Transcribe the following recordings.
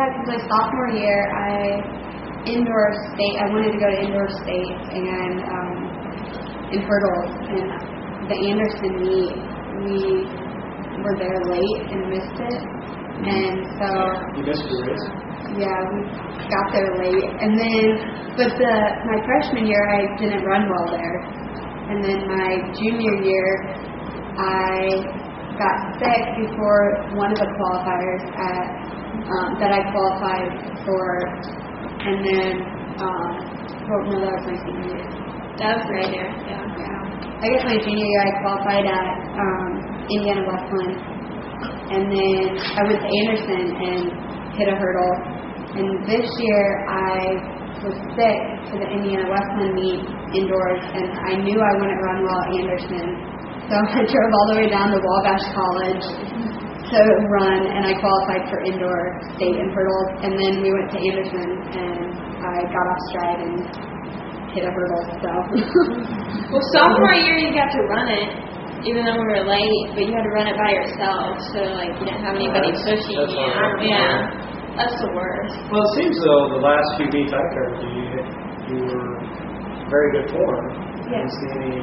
because my sophomore year, I wanted to go to indoor state and in hurdles, and the Anderson meet, we were there late and missed it, and so you missed the race. Yeah, we got there late, and then my freshman year I didn't run well there, and then my junior year I got sick before one of the qualifiers that I qualified for, and then that was my senior year. That was right there. Yeah. I guess my junior year I qualified at Indiana Westland, and then I went to Anderson and hit a hurdle. And this year I was sick to the Indiana Westland meet indoors, and I knew I wouldn't run well at Anderson, so I drove all the way down to Wabash College to run, and I qualified for indoor state and hurdles. And then we went to Anderson, and I got off stride and hit a hurdle. So, well, sophomore year you got to run it, even though we were late, but you had to run it by yourself, so like you didn't have anybody pushing you. Yeah, that's the worst. Well, it seems though the last few meets I covered, you were very good form. Yeah. Didn't see any.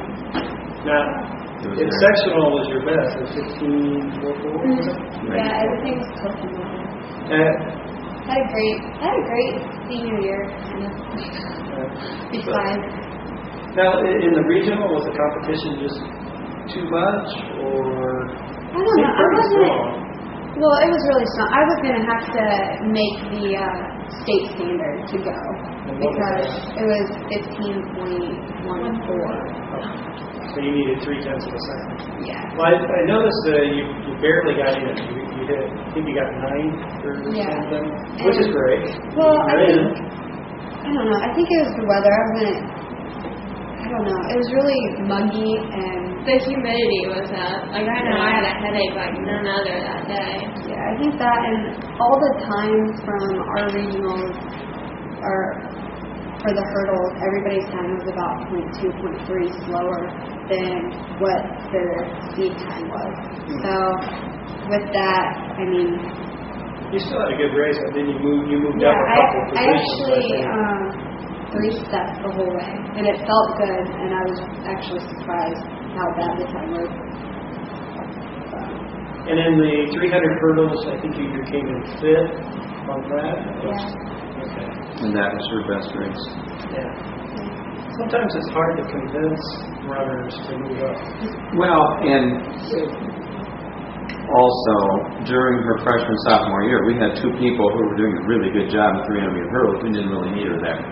Now, in sectional was your best. It was 15.44. Yeah, everything was close to normal. I had a great senior year, kind of. Besides. Now, in the regional, was the competition just too much, or? I don't know. Well, it was really strong. I was going to have to make the state standard to go because it was 15.14. So you needed 0.3 of a second. Yeah. Well, I noticed you barely got in. You hit, I think you got 9th or something, which is great. Well, I don't know. I think it was the weather. I don't know. It was really muggy, and the humidity was up. Like, I know I had a headache like none other that day. Yeah, I think that, and all the times from our regionals for the hurdles, everybody's time was about 0.2, 0.3 slower than what their speed time was. So with that, I mean, you still had a good race, but then you moved up a couple of positions. I actually 3 steps the whole way, and it felt good, and I was actually surprised how bad the time was. And in the 300 hurdles, I think you came in 5th on that. Yeah. Okay. And that was your best race. Yeah. Sometimes it's hard to convince runners to move up. Well, and also during her freshman sophomore year, we had 2 people who were doing a really good job in 300 hurdles. We didn't really need her there.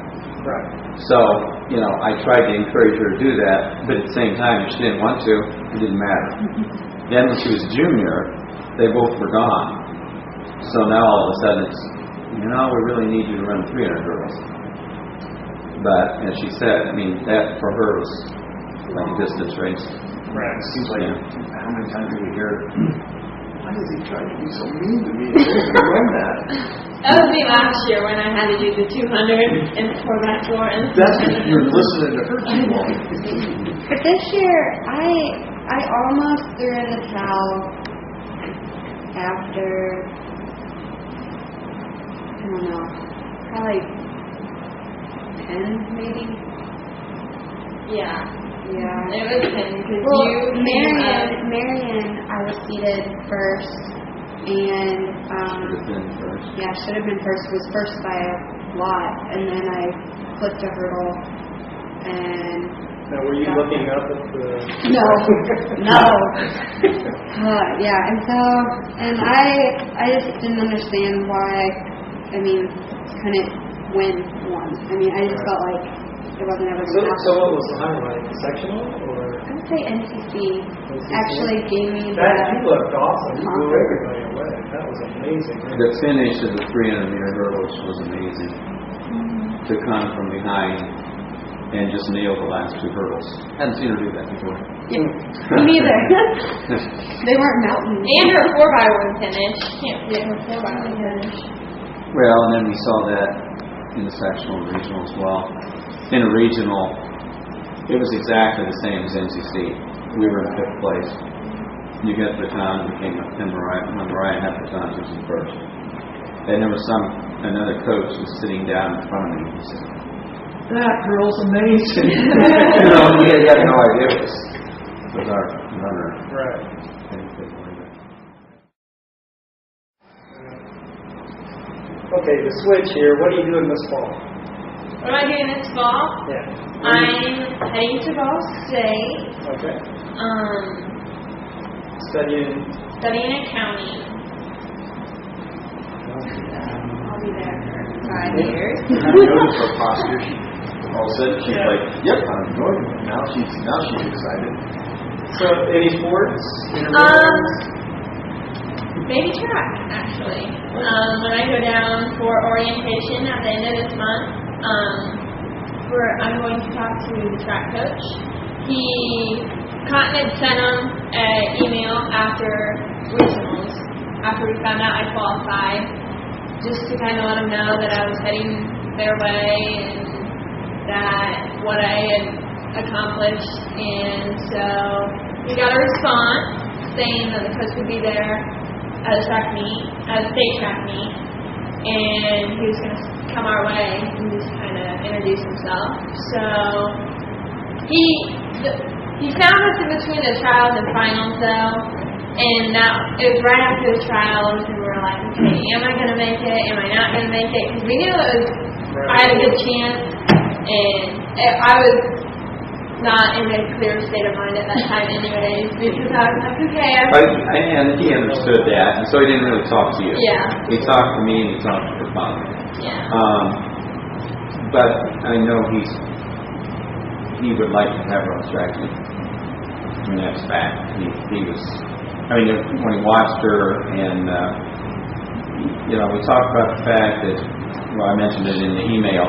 Right. So, I tried to encourage her to do that, but at the same time, if she didn't want to, it didn't matter. Then when she was a junior, they both were gone. So now all of a sudden it's, we really need you to run 300 hurdles. But as she said, that for her was like a distance race. Right. It seems like how many times do we hear, why is he trying to be so mean to me? He doesn't run that. That was me last year when I had to do the 200 and 4x4. That's because you're listening to her too long. But this year, I almost threw in the towel after, I don't know, probably 10 maybe. Yeah. Yeah. It was 10 because Marion, I was seated first, and Should have been first. yeah, should have been first. Was first by a lot, and then I flipped a hurdle, and Now, were you looking up at the... no. Yeah, and I just didn't understand why. Couldn't win one. I just felt like it wasn't ever going to happen. So what was the highlight? Sectional, or? I would say NCC actually gave me You looked awesome. You blew everybody away. That was amazing. The finish of the 300-meter hurdles was amazing. To come from behind and just nail the last 2 hurdles. Hadn't seen her do that before. Yeah, me neither. They weren't mountains. And her 4x1 finish. Can't forget her 4x1 finish. Well, and then we saw that in the sectional and regional as well. In a regional, it was exactly the same as NCC. We were in 5th place. You got the baton, became and Mariah had the baton, she was in first. And there was another coach was sitting down in front of me. He said, "That girl's amazing." You know, he had no idea it was our runner. Right. And he couldn't believe it. Okay, the switch here. What are you doing this fall? What am I doing this fall? Yeah. I'm heading to Ball State. Okay. Studying accounting. I'll be there for 5 years. I noticed her posture. All of a sudden, she's like, "Yep, I'm going." Now she's excited. So, any sports? Maybe track, actually. When I go down for orientation at the end of this month, I'm going to talk to the track coach. Cotton had sent him an email after regionals, after we found out I qualified, just to kind of let him know that I was heading their way and that what I had accomplished. And so we got a response saying that the coach would be there at a state track meet, and he was going to come our way and just kind of introduce himself. So he found us in between the trials and finals, though, and it was right after the trials, and we were like, okay, am I going to make it? Am I not going to make it? Because we knew I had a good chance, and I was not in a clear state of mind at that time anyways, because I was like, okay. And he understood that, and so he didn't really talk to you. Yeah. He talked to me and he talked to her father. Yeah. But I know he would like to have her on track meet. I mean, that's fact. He was, I mean, when he watched her and, we talked about the fact that, well, I mentioned it in the email,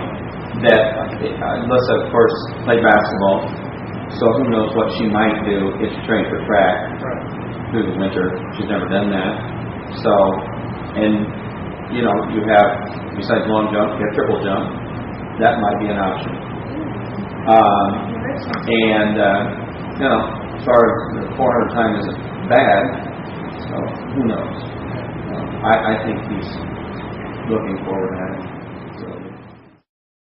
that Alyssa, of course, played basketball, so who knows what she might do if she trained for track through the winter. She's never done that. So, and, you have, besides long jump, you have triple jump. That might be an option. As far as the 400 time isn't bad, so who knows? I think he's looking forward to